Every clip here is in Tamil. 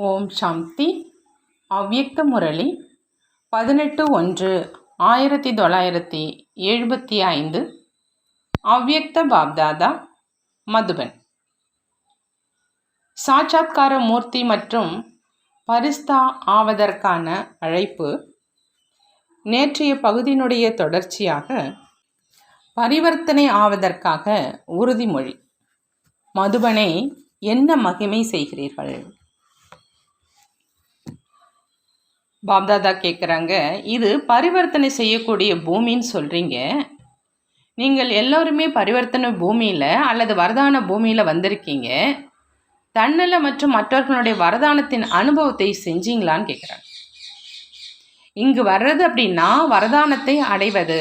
ஓம் சாந்தி. அவ்யக்த முரளி 18/1/1975. அவ்யக்த பாப்தாதா, மதுபன். சாட்சாத்கார மூர்த்தி மற்றும் பரிஸ்தா ஆவதற்கான அழைப்பு. நேற்றைய பகுதியினுடைய தொடர்ச்சியாக பரிவர்த்தனை ஆவதற்காக உறுதிமொழி. மதுபனை என்ன மகிமை செய்கிறீர்கள்? பாப்தாதா கேட்குறாங்க, இது பரிவர்த்தனை செய்யக்கூடிய பூமின்னு சொல்கிறீங்க. நீங்கள் எல்லோருமே பரிவர்த்தனை பூமியில் அல்லது வரதான பூமியில் வந்திருக்கீங்க. தன்னல மற்றும் மற்றவர்களுடைய வரதானத்தின் அனுபவத்தை செஞ்சீங்களான்னு கேட்குறாங்க. இங்கு வர்றது அப்படின்னா வரதானத்தை அடைவது,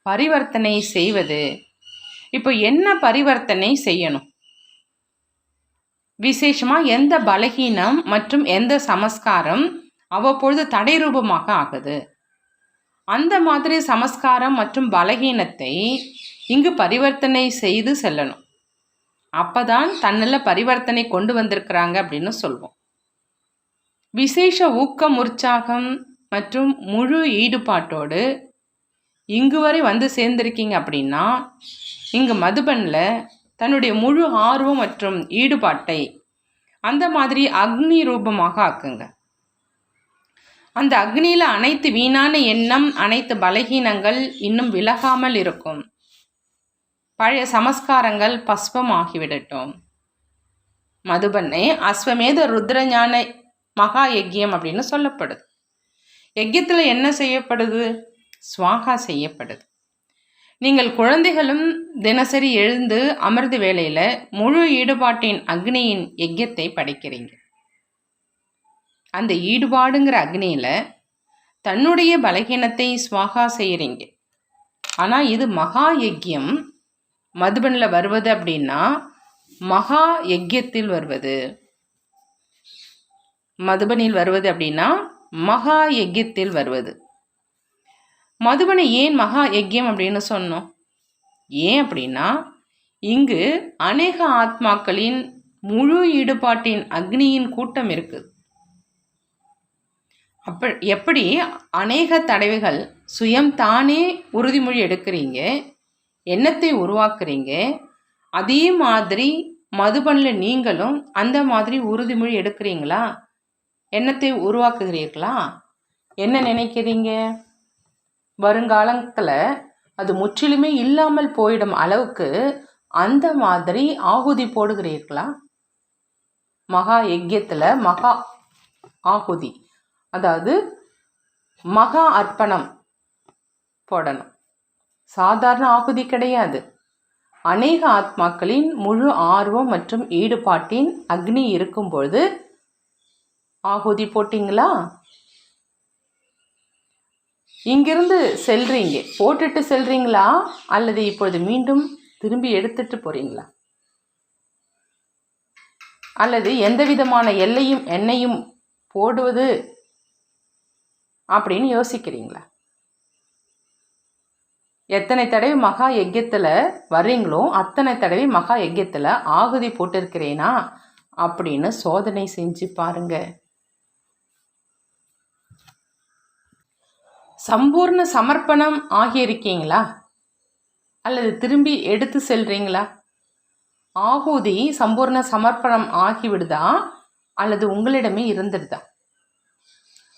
பரிவர்த்தனை செய்வது. இப்போ என்ன பரிவர்த்தனை செய்யணும்? விசேஷமாக எந்த பலகீனம் மற்றும் எந்த சமஸ்காரம் அவ்வப்பொழுது தடை ரூபமாக ஆகுது, அந்த மாதிரி சமஸ்காரம் மற்றும் பலகீனத்தை இங்கு பரிவர்த்தனை செய்து செல்லணும். அப்பதான் தன்னில் பரிவர்த்தனை கொண்டு வந்திருக்கிறாங்க அப்படின்னு சொல்வோம். விசேஷ ஊக்கம், உற்சாகம் மற்றும் முழு ஈடுபாட்டோடு இங்கு வரை வந்து சேர்ந்திருக்கீங்க அப்படின்னா இங்கு மதுபனில் தன்னுடைய முழு ஆர்வம் மற்றும் ஈடுபாட்டை அந்த மாதிரி அக்னி ரூபமாக ஆக்குங்க. அந்த அக்னியில் அனைத்து வீணான எண்ணம், அனைத்து பலகீனங்கள் இன்னும் விலகாமல் இருக்கும். பழைய சமஸ்காரங்கள் பஸ்பமாகிவிடட்டும். மதுபனை அஸ்வமேத ருத்ரஞான மகா யஜ்யம் அப்படின்னு சொல்லப்படுது. யஜ்யத்தில் என்ன செய்யப்படுது? ஸ்வாகா செய்யப்படுது. நீங்கள் குழந்தைகளும் தினசரி எழுந்து அமிர்த வேளையில் முழு ஈடுபாட்டின் அக்னியின் யஜ்யத்தை படைக்கிறீங்க. அந்த ஈடுபாடுங்கிற அக்னியில் தன்னுடைய பலகீனத்தை ஸ்வாகா செய்கிறீங்க. ஆனால் இது மகா யஜ்யம். மதுபனில் வருவது அப்படின்னா மகா யஜ்யத்தில் வருவது. மதுபனில் வருவது அப்படின்னா மகா யஜ்யத்தில் வருவது. மதுபனை ஏன் மகா யஜ்யம் அப்படின்னு சொன்னோம்? ஏன் அப்படின்னா இங்கு அநேக ஆத்மாக்களின் முழு ஈடுபாட்டின் அக்னியின் கூட்டம் இருக்குது. எப்படி அநேக தடவைகள் சுயம் தானே உறுதிமொழி எடுக்கிறீங்க, எண்ணத்தை உருவாக்குறீங்க, அதே மாதிரி மதுபனில் நீங்களும் அந்த மாதிரி உறுதிமொழி எடுக்கிறீங்களா? எண்ணத்தை உருவாக்குகிறீர்களா? என்ன நினைக்கிறீங்க? வருங்காலத்தில் அது முற்றிலுமே இல்லாமல் போயிடும் அளவுக்கு அந்த மாதிரி ஆகுதி போடுகிறீர்களா? மகா யஜ்யத்தில் மகா ஆகுதி, அதாவது மகா அர்ப்பணம் போடணும். சாதாரண ஆகுதி கிடையாது. அநேக ஆத்மாக்களின் முழு ஆர்வம் மற்றும் ஈடுபாட்டின் அக்னி இருக்கும்பொழுது ஆகுதி போட்டிங்களா? இங்கிருந்து செல்றீங்க, போட்டுட்டு செல்றீங்களா அல்லது இப்பொழுது மீண்டும் திரும்பி எடுத்துட்டு போறீங்களா? அல்லது எந்த விதமான எண்ணெயும் போடுவது அப்படின்னு யோசிக்கிறீங்களா? எத்தனை தடவை மகா யஜ்யத்தில் வர்றீங்களோ அத்தனை தடவை மகா யஜ்யத்தில் ஆகுதி போட்டிருக்கிறேனா அப்படின்னு சோதனை செஞ்சு பாருங்க. சம்பூர்ண சமர்ப்பணம் ஆகியிருக்கீங்களா அல்லது திரும்பி எடுத்து செல்றீங்களா? ஆகுதி சம்பூர்ண சமர்ப்பணம் ஆகிவிடுதா அல்லது உங்களிடமே இருந்துடுதா?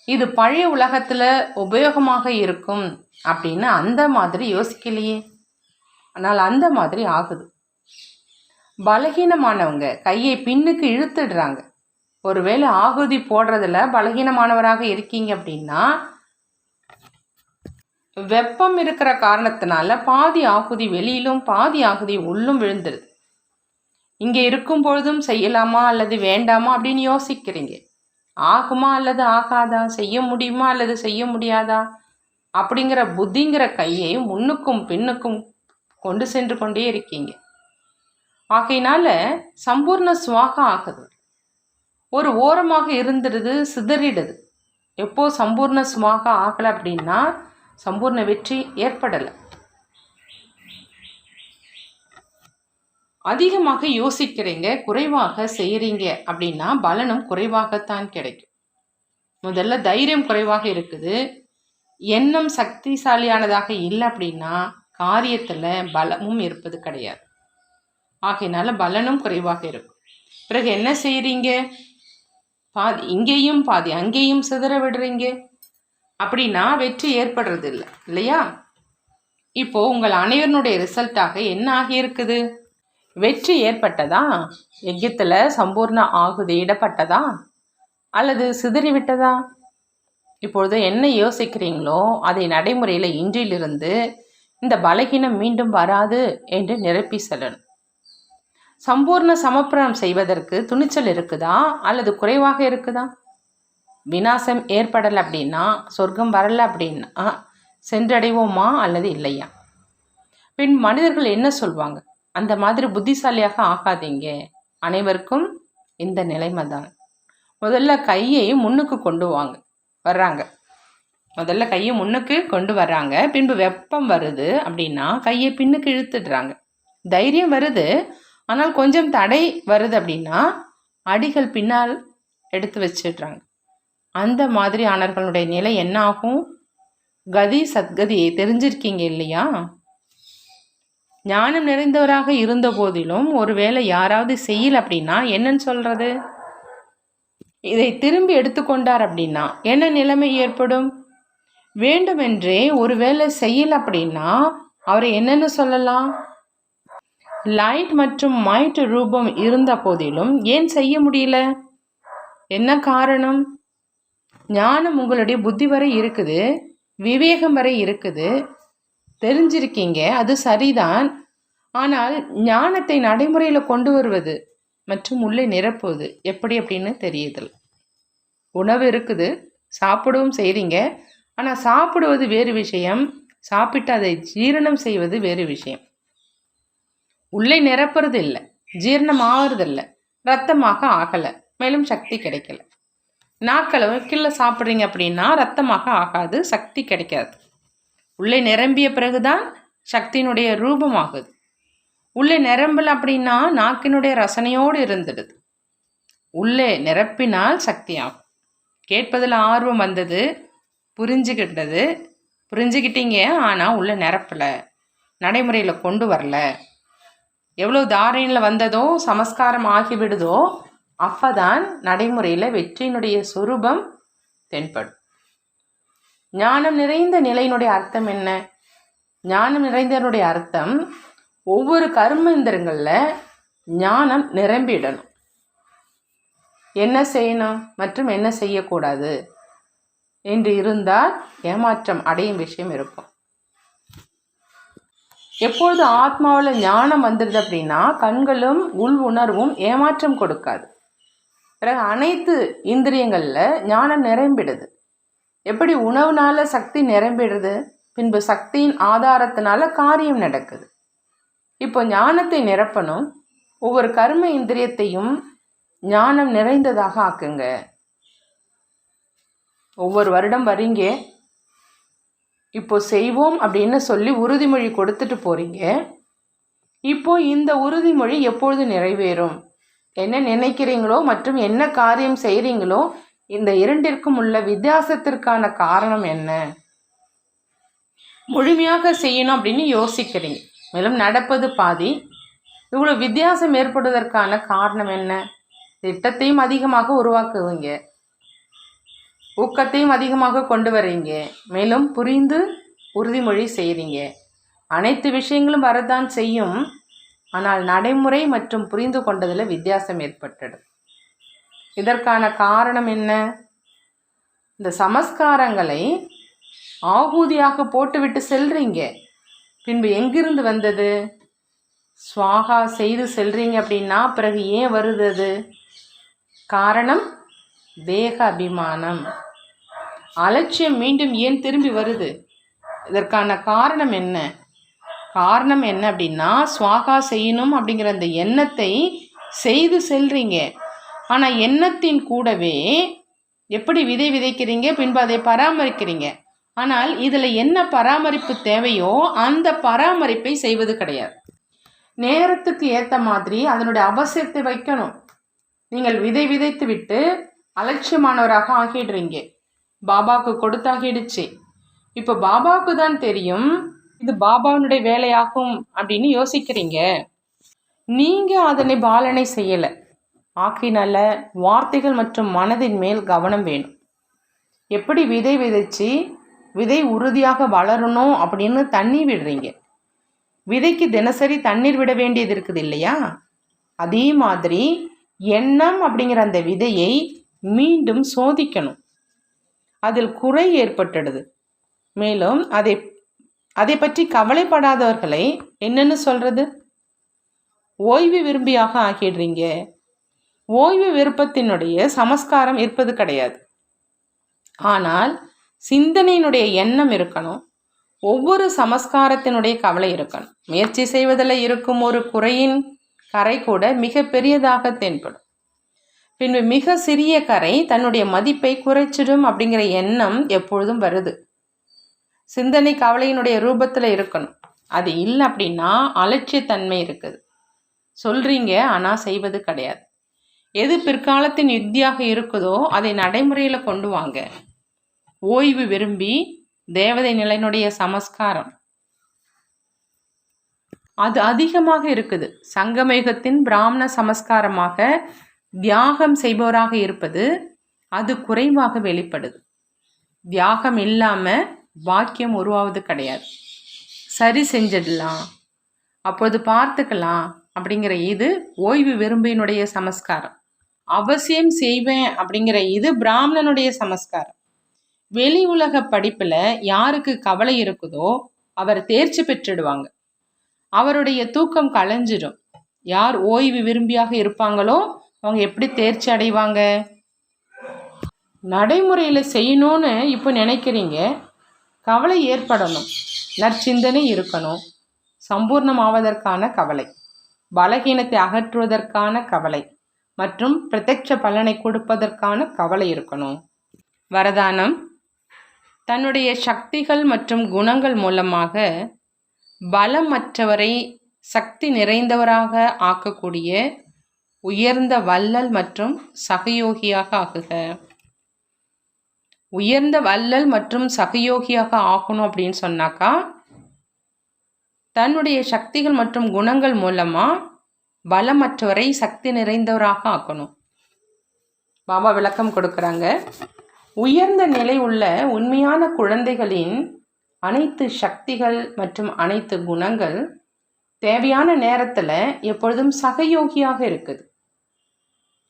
இது பழைய உலகத்தில் உபயோகமாக இருக்கும் அப்படின்னு அந்த மாதிரி யோசிக்கலையே. ஆனால் அந்த மாதிரி ஆகுது. பலகீனமானவங்க கையை பின்னுக்கு இழுத்துடுறாங்க. ஒருவேளை ஆகுதி போடுறதுல பலகீனமானவராக இருக்கீங்க அப்படின்னா வெப்பம் இருக்கிற காரணத்தினால பாதி ஆகுதி வெளியிலும் பாதி ஆகுதி உள்ளும் விழுந்துடுது. இங்கே இருக்கும் பொழுதும் செய்யலாமா அல்லது வேண்டாமா அப்படின்னு யோசிக்கிறீங்க. ஆகுமா அல்லது ஆகாதா, செய்ய முடியுமா அல்லது செய்ய முடியாதா அப்படிங்கிற புத்திங்கிற கையை முன்னுக்கும் பின்னுக்கும் கொண்டு சென்று கொண்டே இருக்கீங்க. ஆகையினால சம்பூர்ண சுவாகா ஆகுது. ஒரு ஓரமாக இருந்துடுது, சிதறிடுது. எப்போ சம்பூர்ண சுவாகா ஆகலை அப்படின்னா சம்பூர்ண வெற்றி ஏற்படலை. அதிகமாக யோசிக்கிறீங்க, குறைவாக செய்கிறீங்க அப்படின்னா பலனும் குறைவாகத்தான் கிடைக்கும். முதல்ல தைரியம் குறைவாக இருக்குது, எண்ணம் சக்திசாலியானதாக இல்லை அப்படின்னா காரியத்தில் பலமும் இருப்பது கிடையாது. ஆகையினால பலனும் குறைவாக இருக்கும். பிறகு என்ன செய்கிறீங்க? பாதி இங்கேயும் பாதி அங்கேயும் சிதற விடுறீங்க அப்படின்னா வெற்றி ஏற்படுறது இல்லை இல்லையா? இப்போ உங்கள் அனைவருடைய ரிசல்ட்டாக என்ன ஆகியிருக்குது? வெற்றி ஏற்பட்டதா? யஜ்யத்தில் சம்பூர்ண ஆகுதி இடப்பட்டதா அல்லது சிதறிவிட்டதா? இப்பொழுது என்ன யோசிக்கிறீங்களோ அதை நடைமுறையில் இன்றிலிருந்து இந்த பலகீனம் மீண்டும் வராது என்று நிரப்பி செல்லணும். சம்பூர்ண சமர்ப்பணம் செய்வதற்கு துணிச்சல் இருக்குதா அல்லது குறைவாக இருக்குதா? விநாசம் ஏற்படலை அப்படின்னா, சொர்க்கம் வரலை அப்படின்னா சென்றடைவோமா அல்லது இல்லையா? பின் மனிதர்கள் என்ன சொல்வாங்க? அந்த மாதிரி புத்திசாலியாக ஆகாதீங்க. அனைவருக்கும் இந்த நிலைமை தான். முதல்ல கையை முன்னுக்கு கொண்டு வர்றாங்க. முதல்ல கையை முன்னுக்கு கொண்டு வர்றாங்க. பின்பு வெப்பம் வருது அப்படின்னா கையை பின்னுக்கு இழுத்துடுறாங்க. தைரியம் வருது, ஆனால் கொஞ்சம் தடை வருது அப்படின்னா அடிகள் பின்னால் எடுத்து வச்சிடுறாங்க. அந்த மாதிரி ஆனவர்களுடைய நிலை என்ன ஆகும்? கதி சத்கதியை தெரிஞ்சிருக்கீங்க இல்லையா? ஞானம் நிறைந்தவராக இருந்த போதிலும் ஒருவேளை யாராவது செய்யல அப்படின்னா என்னன்னு சொல்றது? இதை திரும்பி எடுத்துக்கொண்டார் அப்படின்னா என்ன நிலைமை ஏற்படும்? வேண்டுமென்றே ஒருவேளை செய்யல அப்படின்னா அவரை என்னன்னு சொல்லலாம்? லைட் மற்றும் மைட் ரூபம் இருந்த போதிலும் ஏன் செய்ய முடியல? என்ன காரணம்? ஞானம் உங்களுடைய புத்தி வரை இருக்குது, விவேகம் வரை இருக்குது, தெரிஞ்சிருக்கீங்க, அது சரிதான். ஆனால் ஞானத்தை நடைமுறையில் கொண்டு வருவது மற்றும் உள்ளே நிரப்புவது எப்படி அப்படின்னு தெரியுதல். உணவு இருக்குது, சாப்பிடவும் செய்கிறீங்க, ஆனால் சாப்பிடுவது வேறு விஷயம், சாப்பிட்டு அதை ஜீரணம் செய்வது வேறு விஷயம். உள்ளே நிரப்புறது இல்லை, ஜீரணம் ஆகிறது, ரத்தமாக ஆகலை, மேலும் சக்தி கிடைக்கல. நாக்களை கீழே சாப்பிட்றீங்க அப்படின்னா ரத்தமாக ஆகாது, சக்தி கிடைக்காது. உள்ளே நிரம்பிய பிறகுதான் சக்தியினுடைய ரூபமாகுது. உள்ளே நிரம்பல அப்படின்னா நாக்கினுடைய ரசனையோடு இருந்துடுது. உள்ளே நிரப்பினால் சக்தி ஆகும். கேட்பதில் ஆர்வம் வந்தது, புரிஞ்சுக்கிட்டீங்க, ஆனால் உள்ளே நிரப்பலை, நடைமுறையில் கொண்டு வரல. எவ்வளோ தாரணையில் வந்ததோ சமஸ்காரம் ஆகிவிடுதோ அப்போதான் நடைமுறையில் வெற்றியினுடைய சொரூபம் தென்படும். ஞானம் நிறைந்த நிலையினுடைய அர்த்தம் என்ன? ஞானம் நிறைந்தனுடைய அர்த்தம் ஒவ்வொரு கர்மேந்திரங்களில் ஞானம் நிரம்பிடணும். என்ன செய்யணும் மற்றும் என்ன செய்யக்கூடாது என்று இருந்தால் ஏமாற்றம் அடையும் விஷயம் இருக்கும். எப்பொழுது ஆத்மாவில் ஞானம் வந்துடுது அப்படின்னா கண்களும் உள் உணர்வும் ஏமாற்றம் கொடுக்காது. பிறகு அனைத்து இந்திரியங்களில் ஞானம் நிரம்பிடுது. எப்படி உணவுனால சக்தி நிரம்பிடுது, பின்பு சக்தியின் ஆதாரத்தினால காரியம் நடக்குது. இப்போ ஞானத்தை நிரப்பணும். ஒவ்வொரு கர்ம இந்திரியத்தையும் ஞானம் நிறைந்ததாக ஆக்குங்க. ஒவ்வொரு வருடம் வரீங்க, இப்போ செய்வோம் அப்படின்னு சொல்லி உறுதிமொழி கொடுத்துட்டு போறீங்க. இப்போ இந்த உறுதிமொழி எப்பொழுது நிறைவேறும்? என்ன நினைக்கிறீங்களோ மற்றும் என்ன காரியம் செய்கிறீங்களோ இந்த இரண்டிற்கும் உள்ள வித்தியாசத்திற்கான காரணம் என்ன? முழுமையாக செய்யணும் அப்படின்னு யோசிக்கிறீங்க, மேலும் நடப்பது பாதி. இவ்வளோ வித்தியாசம் ஏற்படுவதற்கான காரணம் என்ன? திட்டத்தையும் அதிகமாக உருவாக்குவீங்க, ஊக்கத்தையும் அதிகமாக கொண்டு வர்றீங்க, மேலும் புரிந்து உறுதிமொழி செய்கிறீங்க. அனைத்து விஷயங்களும் வரதான் செய்யும், ஆனால் நடைமுறை மற்றும் புரிந்து கொண்டதில் வித்தியாசம் ஏற்பட்டுடும். இதற்கான காரணம் என்ன? இந்த சமஸ்காரங்களை ஆகூதியாக போட்டுவிட்டு செல்றீங்க. பின்பு எங்கிருந்து வந்தது? ஸ்வாகா செய்து செல்றீங்க அப்படின்னா பிறகு ஏன் வருது அது? காரணம் தேக அபிமானம், அலட்சியம். மீண்டும் ஏன் திரும்பி வருது? இதற்கான காரணம் என்ன? காரணம் என்ன அப்படின்னா ஸ்வாகா செய்யணும் அப்படிங்கிற அந்த எண்ணத்தை செய்து செல்றீங்க. ஆனால் எண்ணத்தின் கூடவே எப்படி விதை விதைக்கிறீங்க, பின்பு அதை பராமரிக்கிறீங்க. ஆனால் இதில் என்ன பராமரிப்பு தேவையோ அந்த பராமரிப்பை செய்வது கிடையாது. நேரத்துக்கு ஏற்ற மாதிரி அதனுடைய அவசியத்தை வைக்கணும். நீங்கள் விதை விதைத்து விட்டு அலட்சியமானவராக ஆகிடுறீங்க. பாபாவுக்கு கொடுத்தாகிடுச்சு. இப்போ பாபாவுக்கு தான் தெரியும் இது பாபாவுடைய வேலையாகும் அப்படின்னு யோசிக்கிறீங்க. நீங்க அதனை பாலனை செய்யல. ஆக்கினால வார்த்தைகள் மற்றும் மனதின் மேல் கவனம் வேணும். எப்படி விதை விதைச்சு விதை உறுதியாக வளரணும் அப்படின்னு தண்ணி விடுறீங்க. விதைக்கு தினசரி தண்ணீர் விட வேண்டியது இருக்குது இல்லையா? அதே மாதிரி எண்ணம் அப்படிங்கிற அந்த விதையை மீண்டும் சோதிக்கணும். அதில் குறை ஏற்பட்டுடுது. மேலும் அதை பற்றி கவலைப்படாதவர்களை என்னன்னு சொல்றது? ஓய்வு விரும்பியாக ஆகிடுறீங்க. ஓய்வு விருப்பத்தினுடைய சமஸ்காரம் இருப்பது கிடையாது. ஆனால் சிந்தனையினுடைய எண்ணம் இருக்கணும். ஒவ்வொரு சமஸ்காரத்தினுடைய கவலை இருக்கணும். முயற்சி செய்வதில் இருக்கும் ஒரு குறையின் கரை கூட மிக பெரியதாக தென்படும். பின்பு மிக சிறிய கரை தன்னுடைய மதிப்பை குறைச்சிடும் அப்படிங்கிற எண்ணம் எப்பொழுதும் வருது. சிந்தனை கவலையினுடைய ரூபத்தில் இருக்கணும். அது இல்லை அப்படின்னா அலட்சியத்தன்மை இருக்குது. சொல்றீங்க ஆனால் செய்வது கிடையாது. எது பிற்காலத்தின் யுக்தியாக இருக்குதோ அதை நடைமுறையில் கொண்டு வாங்க. ஓய்வு விரும்பி தேவதை நிலையினுடைய சமஸ்காரம் அது அதிகமாக இருக்குது. சங்கமயுகத்தின் பிராமண சமஸ்காரமாக தியாகம் செய்பவராக இருப்பது அது குறைவாக வெளிப்படுது. தியாகம் இல்லாமல் வாக்கியம் உருவாவது கிடையாது. சரி செஞ்சிடலாம், அப்போது பார்த்துக்கலாம் அப்படிங்கிற இது ஓய்வு விரும்பினுடைய சமஸ்காரம். அவசியம் செய்வேன் அப்படிங்கிற இது பிராமணனுடைய சமஸ்காரம். வெளி உலக படிப்பில் யாருக்கு கவலை இருக்குதோ அவர் தேர்ச்சி பெற்றுடுவாங்க. அவருடைய தூக்கம் களைஞ்சிடும். யார் ஓய்வு விரும்பியாக இருப்பாங்களோ அவங்க எப்படி தேர்ச்சி அடைவாங்க? நடைமுறையில் செய்யணும்னு இப்போ நினைக்கிறீங்க. கவலை ஏற்படணும், நற்சிந்தனை இருக்கணும், சம்பூர்ணமாவதற்கான கவலை, பலகீனத்தை அகற்றுவதற்கான கவலை மற்றும் பிரத்யட்ச பலனை கொடுப்பதற்கான கவலை இருக்கணும். வரதானம்: தன்னுடைய சக்திகள் மற்றும் குணங்கள் மூலமாக பலமற்றவரை சக்தி நிறைந்தவராக ஆக்கக்கூடிய உயர்ந்த வள்ளல் மற்றும் சகயோகியாக ஆகுக. உயர்ந்த வள்ளல் மற்றும் சகயோகியாக ஆகணும் அப்படின்னு சொன்னாக்கா தன்னுடைய சக்திகள் மற்றும் குணங்கள் மூலமாக பலமற்றவரை சக்தி நிறைந்தவராக ஆக்கணும். பாபா விளக்கம் கொடுக்குறாங்க. உயர்ந்த நிலை உள்ள உண்மையான குழந்தைகளின் அனைத்து சக்திகள் மற்றும் அனைத்து குணங்கள் தேவையான நேரத்தில் எப்பொழுதும் சகயோகியாக இருக்குது.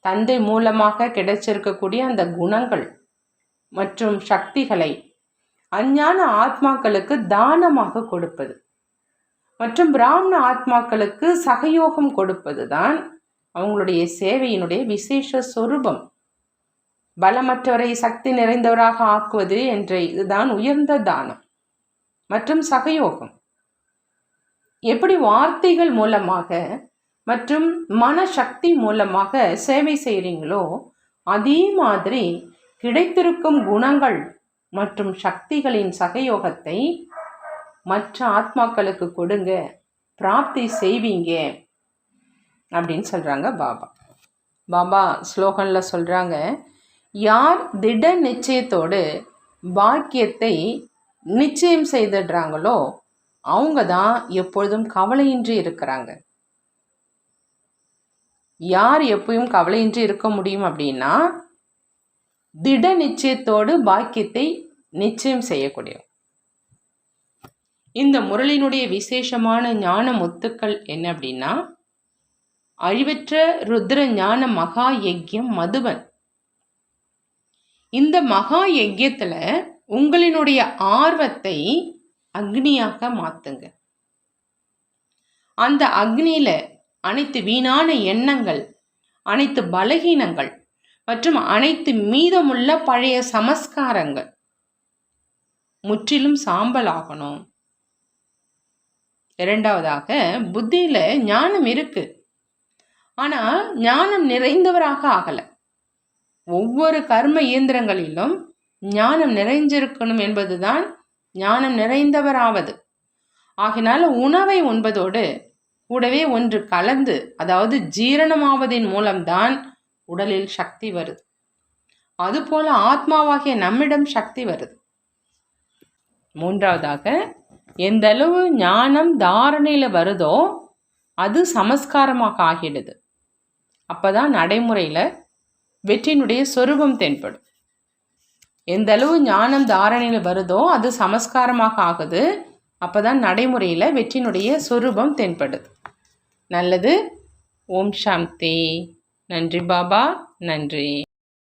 தந்தை மூலமாக கிடைச்சிருக்கக்கூடிய அந்த குணங்கள் மற்றும் சக்திகளை அஞ்ஞான ஆத்மாக்களுக்கு தானமாக கொடுப்பது மற்றும் பிராமண ஆத்மாக்களுக்கு சகயோகம் கொடுப்பது தான் அவங்களுடைய சேவையினுடைய விசேஷ சொரூபம். பலமற்றவரை சக்தி நிறைந்தவராக ஆக்குவது என்ற இதுதான் உயர்ந்த தானம் மற்றும் சகயோகம். எப்படி வார்த்தைகள் மூலமாக மற்றும் மனசக்தி மூலமாக சேவை செய்கிறீங்களோ அதே மாதிரி கிடைத்திருக்கும் குணங்கள் மற்றும் சக்திகளின் சகயோகத்தை மற்ற ஆத்மாக்களுக்கு கொடுங்க, பிராப்தி செய்வீங்க அப்படின்னு சொல்கிறாங்க பாபா. பாபா ஸ்லோகனில் சொல்கிறாங்க, யார் திட நிச்சயத்தோடு பாக்கியத்தை நிச்சயம் செய்திடுறாங்களோ அவங்க தான் எப்பொழுதும் கவலையின்றி இருக்கிறாங்க. யார் எப்பயும் கவலையின்றி இருக்க முடியும் அப்படின்னா திட நிச்சயத்தோடு பாக்கியத்தை நிச்சயம் செய்யக்கூடிய. இந்த முரளினுடைய விசேஷமான ஞான முத்துக்கள் என்ன அப்படின்னா அழிவற்ற ருத்ர ஞான மகா யஜ்யம் மதுபன். இந்த மகா யஜ்யத்துல உங்களினுடைய ஆர்வத்தை அக்னியாக மாத்துங்க. அந்த அக்னியில அனைத்து வீணான எண்ணங்கள், அனைத்து பலகீனங்கள் மற்றும் அனைத்து மீதமுள்ள பழைய சமஸ்காரங்கள் முற்றிலும் சாம்பல் ஆகணும். இரண்டாவதாக, புத்தியில ஞானம் இருக்கு, ஆனா ஞானம் நிறைந்தவராக ஆகல. ஒவ்வொரு கர்ம இயந்திரங்களிலும் ஞானம் நிறைஞ்சிருக்கணும் என்பதுதான் ஞானம் நிறைந்தவராவது. ஆகினால உணவை உண்பதோடு கூடவே ஒன்று கலந்து, அதாவது ஜீரணமாவதின் மூலம்தான் உடலில் சக்தி வருது. அதுபோல ஆத்மாவாகிய நம்மிடம் சக்தி வருது. மூன்றாவதாக, எந்த அளவு ஞானம் தாரணையில வருதோ அது சமஸ்காரமாக ஆகிடுது. அப்பதான் நடைமுறையில வெற்றியினுடைய சொரூபம் தென்படும். எந்த அளவு ஞானம் தாரணையில வருதோ அது சமஸ்காரமாக ஆகுது. அப்பதான் நடைமுறையில வெற்றியினுடைய சொரூபம் தென்படுது. நல்லது. ஓம் சாந்தி. நன்றி பாபா. நன்றி.